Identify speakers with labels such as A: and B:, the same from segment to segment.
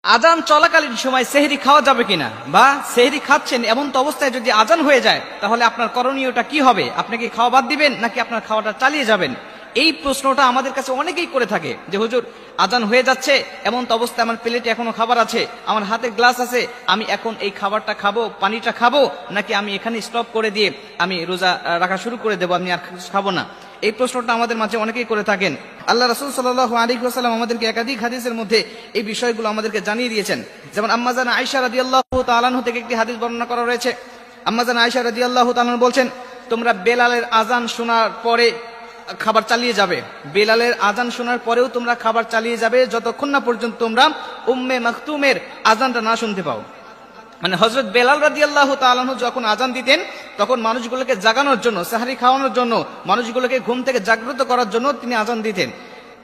A: আজান চলাকালীন সময় সেহরি খাওয়া যাবে কিনা, বা সেহরি খাচ্ছেন এমন তো অবস্থায় যদি আজান হয়ে যায় তাহলে আপনার করণীয়টা কি হবে? আপনি কি খাওয়া বাদ দিবেন নাকি আপনার খাওয়াটা চালিয়ে যাবেন? এই প্রশ্নটা আমাদের কাছে অনেকেই করে থাকে যে হুজুর আজান হয়ে যাচ্ছে, এমন তো অবস্থায় আমার প্লেটে এখনো খাবার আছে, আমার হাতে গ্লাস আছে, আমি এখন এই খাবারটা খাবো, পানিটা খাবো, নাকি আমি এখানে স্টপ করে দিয়ে আমি রোজা রাখা শুরু করে দেবো, আমি আর খাবো না? এই প্রশ্নটা আমাদের মাঝে অনেকেই করে থাকেন। আল্লাহ রাসূল সাল্লাল্লাহু আলাইহি ওয়াসাল্লাম আমাদেরকে একাধিক হাদিসের মধ্যে এই বিষয়গুলো আমাদেরকে জানিয়ে দিয়েছেন। যেমন আম্মা জান আয়েশা রাদিয়াল্লাহু তাআলা আনহা থেকে একটি হাদিস বর্ণনা করা রয়েছে। আম্মা জান আয়েশা রাদিয়াল্লাহু তাআলা আনহা বলছেন, তোমরা বেলালের আজান শোনার পরে খাবার চালিয়ে যাবে, বেলালের আজান শোনার পরেও তোমরা খাবার চালিয়ে যাবে যতক্ষণ না পর্যন্ত তোমরা উম্মে মাকতুমের আজানটা না শুনতে পাও। মানে হযরত বেলাল রাদিয়াল্লাহু তাআলা আনহু যখন আজান দিতেন তখন মানুষগুলোকে জাগানোর জন্য, সাহরি খাওয়ানোর জন্য, মানুষগুলোকে ঘুম থেকে জাগ্রত করার জন্য তিনি আজান দিতেন।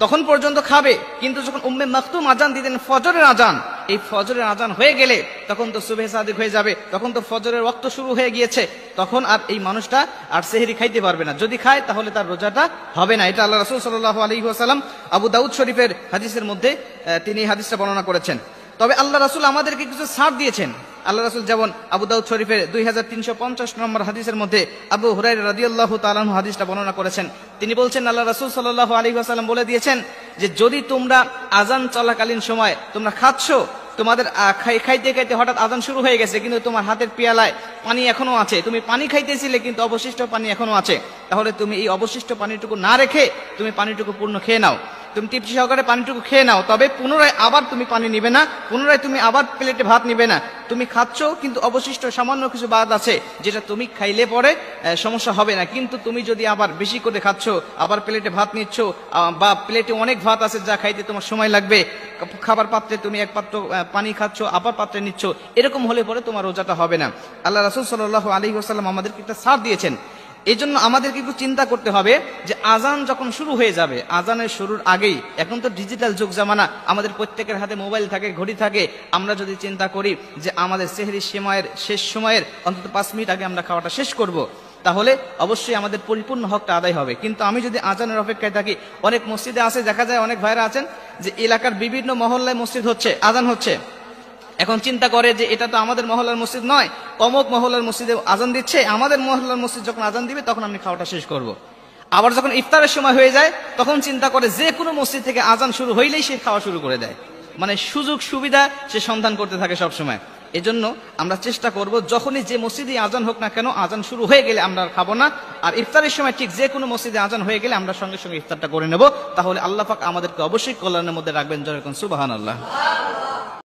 A: তখন পর্যন্ত খাবে, কিন্তু যখন উম্মে মাকতুম আজান দিতেন ফজরের আজান, এই ফজরের আজান হয়ে গেলে তখন তো সুবহে সাদিক হয়ে যাবে, তখন তো ফজরের ওয়াক্ত শুরু হয়ে গিয়েছে, তখন আর এই মানুষটা আর সেহরি খাইতে পারবে না। যদি খায় তাহলে তার রোজাটা হবে না। এটা আল্লাহ রাসূল সাল্লাল্লাহু আলাইহি ওয়াসাল্লাম আবু দাউদ শরীফের হাদিসের মধ্যে তিনি এই হাদিসটা বর্ণনা করেছেন। তবে আল্লাহ রাসূল আমাদেরকে কিছু ছাড় দিয়েছেন। আল্লাহ রাসূল যেমন আবু দাউদ শরীফের 2350 নম্বর হাদিসের মধ্যে আবু হুরায়রা রাদিয়াল্লাহু তাআলা আনহু হাদিসটা বর্ণনা করেছেন। তিনি বলছেন, আল্লাহ রাসূল সাল্লাল্লাহু আলাইহি ওয়াসাল্লাম বলে দিয়েছেন যে যদি তোমরা আজান চলাকালীন সময় তোমরা খাচ্ছ, তোমাদের খাইতে খাইতে হঠাৎ আজান শুরু হয়ে গেছে কিন্তু তোমার হাতের পেয়ালায় পানি এখনো আছে, তুমি পানি খাইতেছিলে কিন্তু অবশিষ্ট পানি এখনো আছে, তাহলে তুমি এই অবশিষ্ট পানিটুকু না রেখে তুমি পানিটুকু পূর্ণ খেয়ে নাও। তুমি তৃপ্তি সহকারে পানিটুকু খেয়ে নাও, তবে পুনরায় আবার তুমি পানি নিবে না, পুনরায় তুমি আবার প্লেটে ভাত নিবে না। তুমি খাচ্ছ কিন্তু অবশিষ্ট সামান্য কিছু বাদ আছে যেটা তুমি খাইলে পরে সমস্যা হবে না, কিন্তু তুমি যদি আবার বেশি করে খাচ্ছ, আবার প্লেটে ভাত নিচ্ছ, বা প্লেটে অনেক ভাত আছে যা খাইতে তোমার সময় লাগবে, খাবার পাত্রে তুমি এক পাত্র পানি খাচ্ছ আবার পাত্রে নিচ্ছ, এরকম হলে পরে তোমার রোজাটা হবে না। আল্লাহ রাসূল সাল্লাল্লাহু আলাইহি ওয়াসাল্লাম আমাদেরকে একটা ছাড় দিয়েছেন। এই জন্য আমাদেরকে একটু চিন্তা করতে হবে যে আজান যখন শুরু হয়ে যাবে, আজানের শুরুর আগেই, এখন তো ডিজিটাল যুগ জামানা, আমাদের প্রত্যেকের হাতে মোবাইল থাকে, ঘড়ি থাকে, আমরা যদি চিন্তা করি যে আমাদের সেহরি সময়ের শেষ সময়ের অন্তত 5 মিনিট আগে আমরা খাওয়াটা শেষ করব, তাহলে অবশ্যই আমাদের পরিপূর্ণ হকটা আদায় হবে। কিন্তু আমি যদি আজানের অপেক্ষায় থাকি, অনেক মসজিদে আছে, দেখা যায় অনেক ভাইরা আছেন যে এলাকার বিভিন্ন মহল্লায় মসজিদ হচ্ছে, আজান হচ্ছে, এখন চিন্তা করে যে এটা তো আমাদের মহল্লার মসজিদ নয়, অমুক মহল্লার মসজিদে আজান দিচ্ছে, আমাদের মহল্লার মসজিদ যখন আজান দিবে তখন আমি খাওয়াটা শেষ করব। আবার যখন ইফতারের সময় হয়ে যায় তখন চিন্তা করে যে কোনো মসজিদ থেকে আজান শুরু হইলেই সে খাওয়া শুরু করে দেয়। মানে সুযোগ সুবিধা সে সন্ধান করতে থাকে সবসময়। এজন্য আমরা চেষ্টা করব যখনই যে মসজিদে আজান হোক না কেন, আজান শুরু হয়ে গেলে আমরা খাবো না, আর ইফতারের সময় ঠিক যে কোনো মসজিদে আজান হয়ে গেলে আমরা সঙ্গে সঙ্গে ইফতারটা করে নেব। তাহলে আল্লাহ পাক আমাদেরকে অবশ্যই কল্যাণের মধ্যে রাখবেন। যেরকম সুবহানাল্লাহ।